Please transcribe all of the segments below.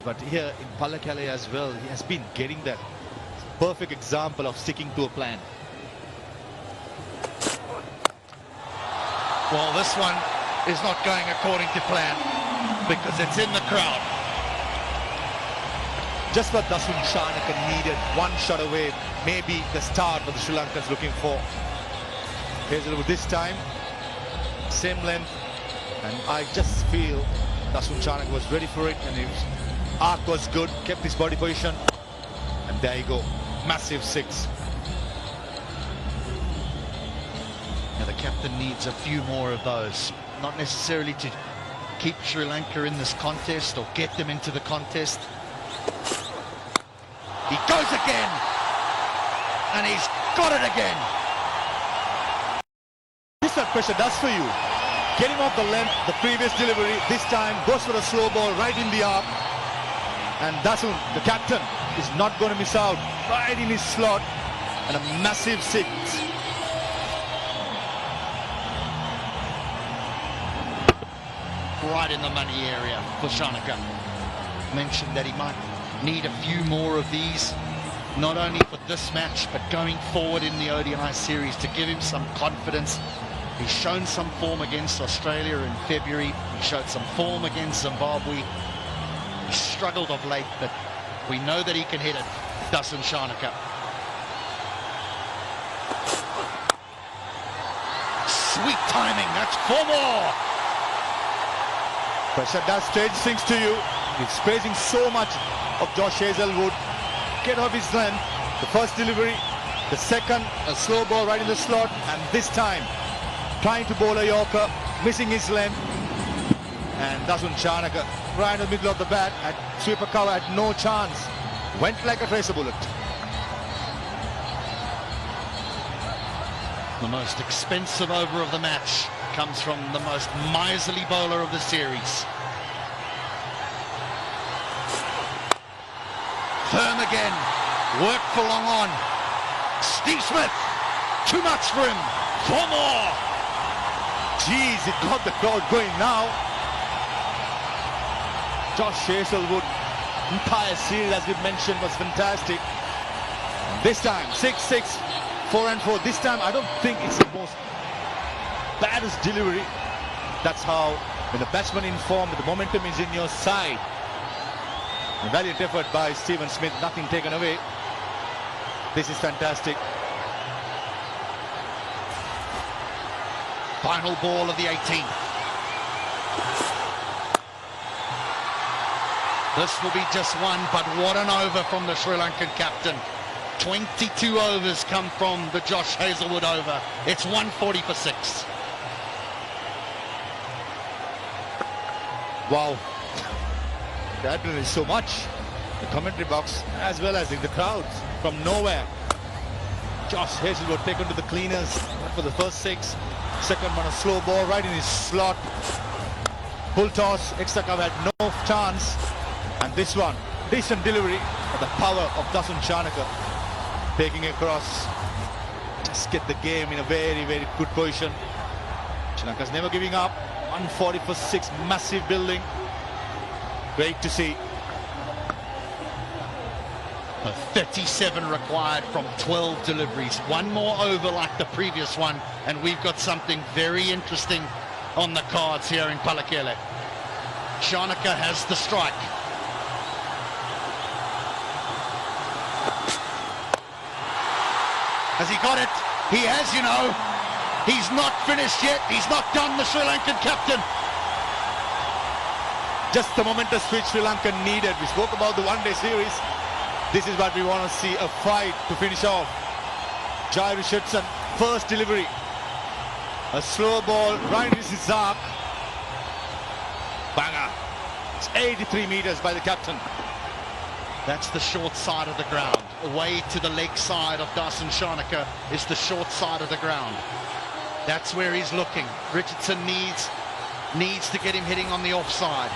But here in Pallekele as well, he has been getting that perfect example of sticking to a plan. Well, this one is not going according to plan because it's in the crowd. Just what Dasun Shanaka needed, one shot away, maybe the start what the Sri Lankans looking for. Hazelwood this time, same length, and I just feel Dasun Shanaka was ready for it, and his arc was good, kept his body position, and there you go, massive six. Now the captain needs a few more of those, not necessarily to keep Sri Lanka in this contest or get them into the contest. He goes again, and he's got it again. This is what pressure does for you. Get him off the length, the previous delivery, this time goes for a slow ball right in the arc. And Dasun, the captain, is not going to miss out. Right in his slot, and a massive six. Right in the money area for Shanaka. Mentioned that he might need a few more of these, not only for this match, but going forward in the ODI series to give him some confidence. He's shown some form against Australia in February. He showed some form against Zimbabwe. He struggled of late, but we know that he can hit it. Dasun Shanaka. Sweet timing, that's 4 more. Pressure does strange things to you. He's praising so much of Josh Hazelwood. Get off his length. The first delivery, the second, a slow ball right in the slot, and this time trying to bowl a Yorker, missing his length. And Dasun Shanaka right in the middle of the bat, at sweeper cover, had no chance. Went like a tracer bullet. The most expensive over of the match comes from the most miserly bowler of the series. Firm again, work for long on. Steve Smith, too much for him, 4 more. Jeez, it got the crowd going now. Josh Hazelwood, entire series as we mentioned was fantastic. And this time, 6-6, 4 and 4. This time I don't think it's the most baddest delivery. That's how, when the batsman informed that the momentum is in your side. A valiant effort by Stephen Smith, nothing taken away. This is fantastic. Final ball of the 18th. This will be just one, but what an over from the Sri Lankan captain. 22 overs come from the Josh Hazelwood over. It's 140 for 6. Wow. The adrenaline is so much. The commentary box as well as in the crowds from nowhere. Josh Hazelwood taken to the cleaners for the first 6. Second one a slow ball right in his slot. Full toss, extra cover had no chance. And this one, decent delivery, but the power of Dasun Shanaka taking across. Just get the game in a very, very good position. Sri Lanka's never giving up. 140 for 6, massive building. Great to see. 37 required from 12 deliveries. One more over like the previous one, and we've got something very interesting on the cards here in Pallekele. Shanaka has the strike. Has he got it? He has, you know. He's not finished yet. He's not done, the Sri Lankan captain. Just the momentous switch Sri Lanka needed. We spoke about the one-day series. This is what we want to see, a fight to finish off. Jai Richardson, first delivery. A slow ball right in his arc. Banger. It's 83 meters by the captain. That's the short side of the ground. Away to the leg side of Dasun Shanaka is the short side of the ground. That's where he's looking. Richardson needs to get him hitting on the offside.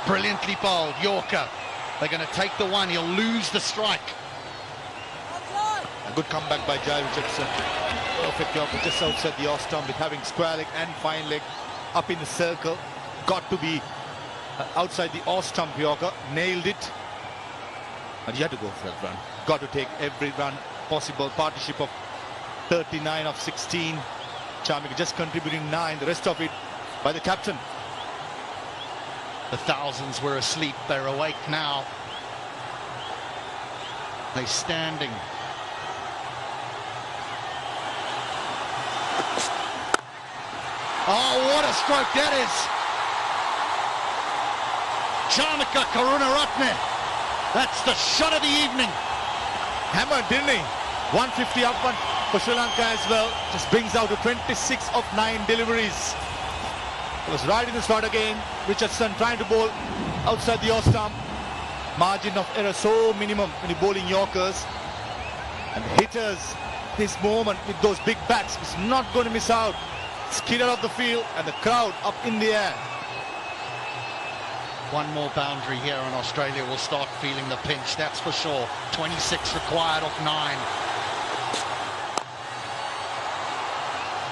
Brilliantly bowled, Yorker. They're going to take the one, he'll lose the strike. A good comeback by Jai Richardson. Perfect Yorker just outside the off stump with having square leg and fine leg up in the circle. got to be outside the off stump. Yorker nailed it. And you had to go for that run. Got to take every run possible. Partnership of 39 of 16. Charmika just contributing 9. The rest of it by the captain. The thousands were asleep. They're awake now. They're standing. Oh, what a stroke that is. Charmika Karunaratne. That's the shot of the evening. Hammered, didn't he? 150 up one for Sri Lanka as well. Just brings out to 26 of 9 deliveries. It was right in the slot again. Richardson trying to bowl outside the off stump. Margin of error so minimum when you're bowling Yorkers. And hitters, this moment with those big bats is not going to miss out. Skidded off the field and the crowd up in the air. One more boundary here and Australia will start feeling the pinch, that's for sure. 26 required of 9.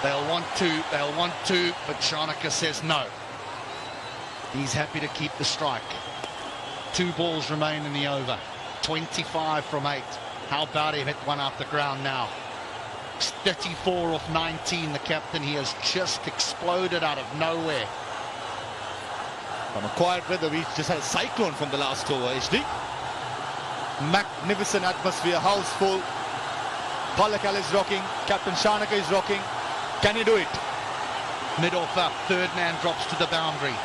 They'll want to, but Charnaka says no. He's happy to keep the strike. 2 balls remain in the over. 25 from 8. How about him hit one out the ground now? 34 of 19, the captain. He has just exploded out of nowhere. From a quiet weather, we just had a cyclone from the last over, HD. Magnificent atmosphere, house full. Pallakal is rocking, Captain Charnaka is rocking. Can he do it? Mid-off up, third man drops to the boundary.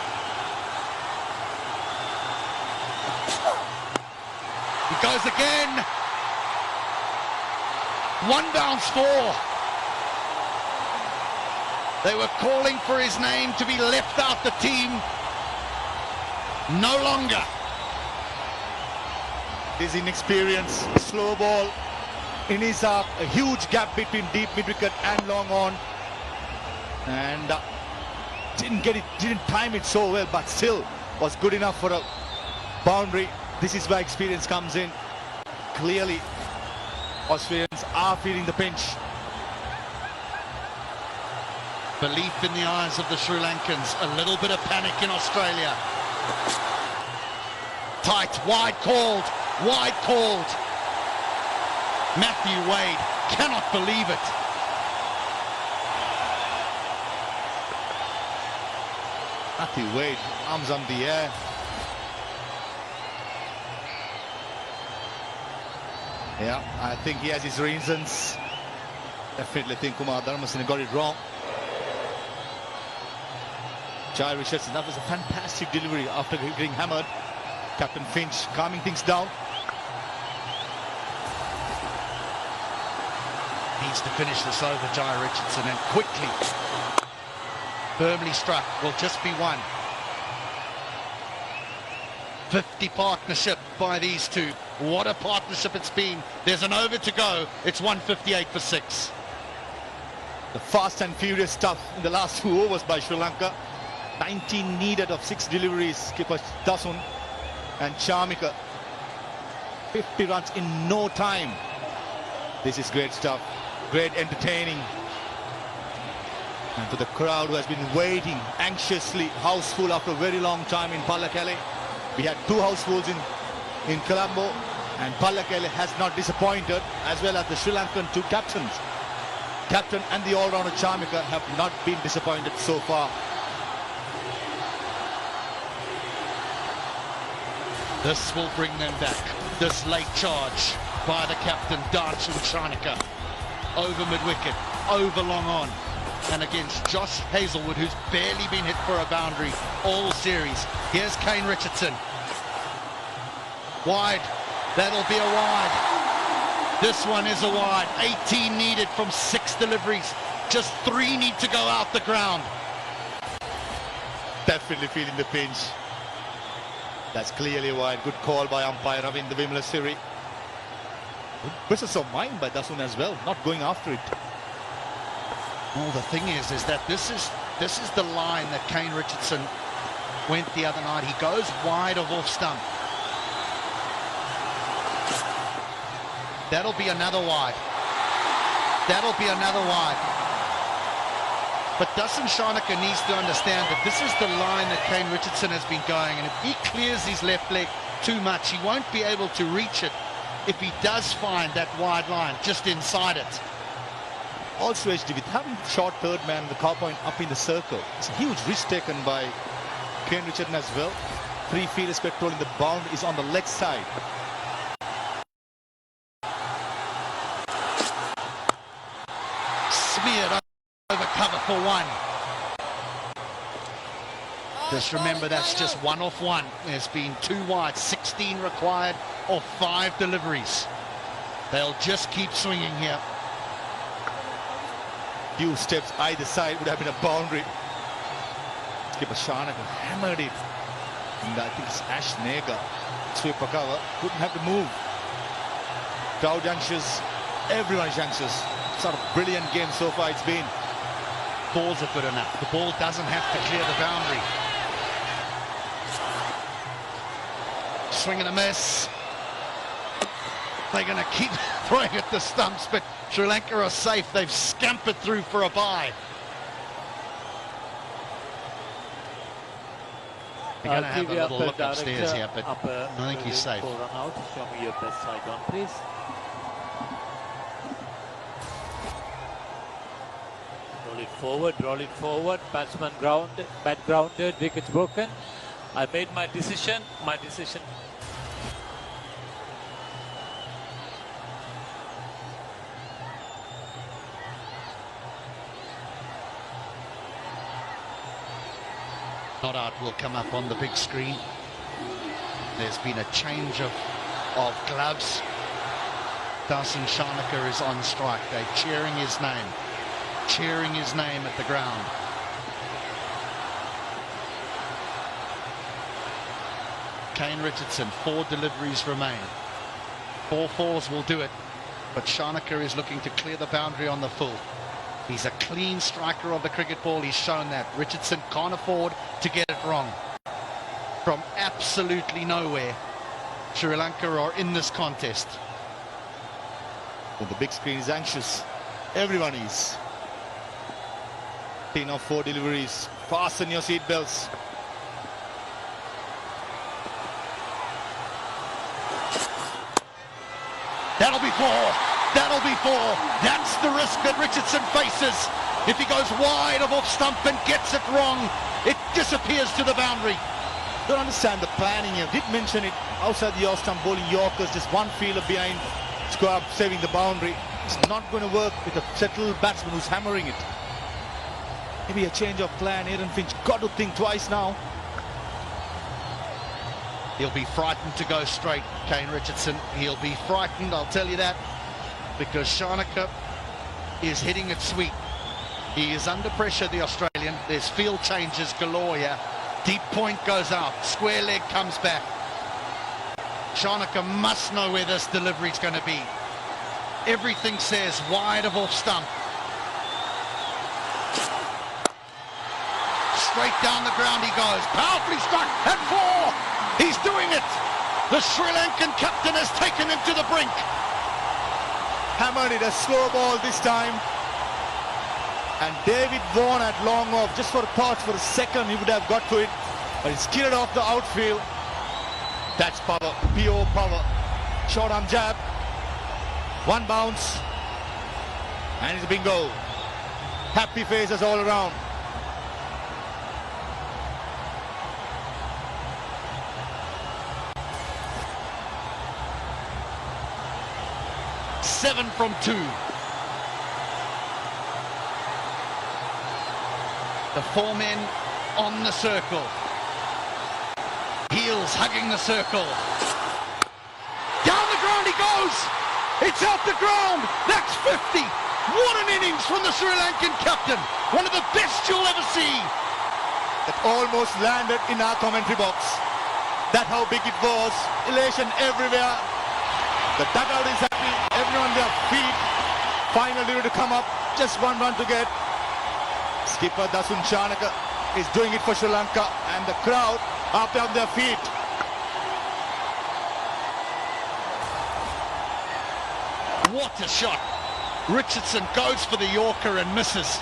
He goes again. 1 bounce 4. They were calling for his name to be left out the team. No longer. His inexperience, slow ball, in his a huge gap between deep mid-wicket and long on. And didn't time it so well, but still was good enough for a boundary. This is where experience comes in. Clearly, Australians are feeling the pinch. Belief in the eyes of the Sri Lankans. A little bit of panic in Australia. Tight, wide called. Matthew Wade cannot believe it. Matthew Wade, arms on the air. Yeah, I think he has his reasons. Definitely think Kumar Dharmasena got it wrong. Jai Richardson, that was a fantastic delivery after getting hammered. Captain Finch calming things down. Needs to finish this over, Jai Richardson, and quickly. Firmly struck, will just be 1. 50 partnership by these two. What a partnership it's been. There's an over to go. It's 158 for 6. The fast and furious stuff in the last 2 overs by Sri Lanka. 19 needed of 6 deliveries. Skipper Dasun and Charmika. 50 runs in no time. This is great stuff. Great entertaining. And for the crowd who has been waiting anxiously, houseful after a very long time in Pallakele. We had 2 housefuls in Colombo, and Pallakele has not disappointed, as well as the Sri Lankan 2 captains. Captain and the all-rounder Charmika have not been disappointed so far. This will bring them back. This late charge by the captain, Darshan Charnaka. Over mid-wicket, over long on. And against Josh Hazlewood, who's barely been hit for a boundary all series. Here's Kane Richardson. Wide. That'll be a wide. This one is a wide. 18 needed from 6 deliveries. Just 3 need to go out the ground. Definitely feeling the pinch. That's clearly wide. Good call by umpire Ravindra Vimalasiri. Good presence of mind by Dasun as well, not going after it. Well, the thing is that this is the line that Kane Richardson went the other night. He goes wide of off stump. That'll be another wide. That'll be another wide. But Dasun Shanaka needs to understand that this is the line that Kane Richardson has been going, and if he clears his left leg too much, he won't be able to reach it if he does find that wide line just inside it. Also, HD, with having short third man, the car point up in the circle, it's a huge risk taken by Kane Richardson as well. 3 fielders patrolling the boundary is on the leg side. Smeared over cover for 1. Just remember, that's just 1 off 1. There's been 2 wide, 16 required or 5 deliveries. They'll just keep swinging here. Few steps either side would have been a boundary. Skipper Shanaka hammered it. And I think it's Ash Nega. Sweeper cover. Couldn't have to move. Crowd anxious. Everyone is anxious. Sort of brilliant game so far it's been. Balls are good enough. The ball doesn't have to clear the boundary. Swing and a miss. They're going to keep throwing at the stumps, but Sri Lanka are safe. They've scampered through for a bye. We're going to have a little look upstairs here, but I think he's safe. Run out. Show me your best side on, please. Roll it forward. Batsman grounded, bat grounded, wickets broken. I made my decision. Not out will come up on the big screen. There's been a change of gloves. Dasun Shanaka is on strike. They're cheering his name at the ground. Kane Richardson, 4 deliveries remain. 4 fours will do it, but Shanaka is looking to clear the boundary on the full. He's a clean striker of the cricket ball. He's shown that. Richardson can't afford to get it wrong. From absolutely nowhere, Sri Lanka are in this contest. When the big screen is anxious, everyone is. 10 of 4 deliveries. Fasten your seat belts. That'll be 4. That'll be 4. That's the risk that Richardson faces. If he goes wide of off stump and gets it wrong, it disappears to the boundary. Don't understand the planning here. Did mention it outside the off stump, bowling Yorkers, just 1 fielder behind, square saving the boundary. It's not going to work with a settled batsman who's hammering it. Maybe a change of plan. Aaron Finch got to think twice now. He'll be frightened to go straight, Kane Richardson. He'll be frightened, I'll tell you that, because Shanaka is hitting it sweet. He is under pressure, the Australian. There's field changes galore here. Deep point goes out. Square leg comes back. Shanaka must know where this delivery's going to be. Everything says wide of off stump. Straight down the ground he goes. Powerfully struck at 4. He's doing it. The Sri Lankan captain has taken him to the brink. Hammered it, a slow ball this time. And David Vaughan at long off, just for a thought, for a second he would have got to it. But he's cleared off the outfield. That's power, pure power. Short arm jab. 1 bounce. And it's a bingo. Happy faces all around. Seven from 2. The 4 men on the circle. Heels hugging the circle. Down the ground he goes. It's out the ground. That's 50. What an innings from the Sri Lankan captain. One of the best you'll ever see. That almost landed in our commentary box. That's how big it was. Elation everywhere. The dugout is happy, everyone on their feet. Final delivery to come up, just 1 run to get. Skipper Dasun Shanaka is doing it for Sri Lanka, and the crowd up on their feet. What a shot. Richardson goes for the Yorker and misses.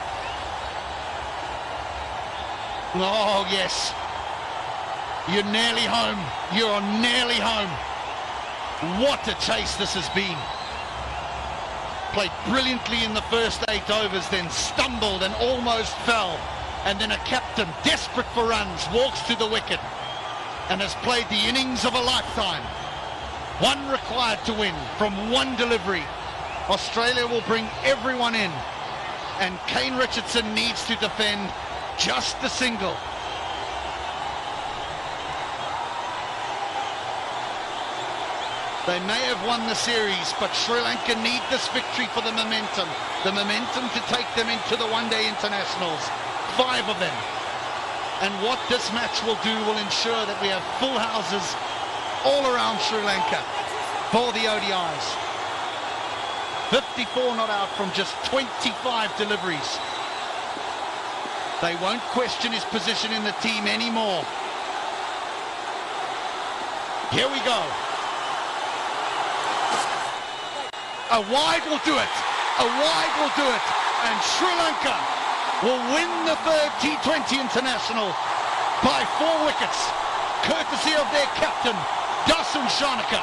Oh, yes. You're nearly home. You're nearly home. What a chase this has been. Played brilliantly in the first 8 overs, then stumbled and almost fell. And then a captain, desperate for runs, walks to the wicket and has played the innings of a lifetime. One required to win from one delivery. Australia will bring everyone in. And Kane Richardson needs to defend just the single. They may have won the series, but Sri Lanka need this victory for the momentum to take them into the one-day internationals, 5 of them. And what this match will do will ensure that we have full houses all around Sri Lanka for the ODIs. 54 not out from just 25 deliveries. They won't question his position in the team anymore. Here we go. A wide will do it. A wide will do it. And Sri Lanka will win the third T20 international by 4 wickets, courtesy of their captain, Dasun Shanaka.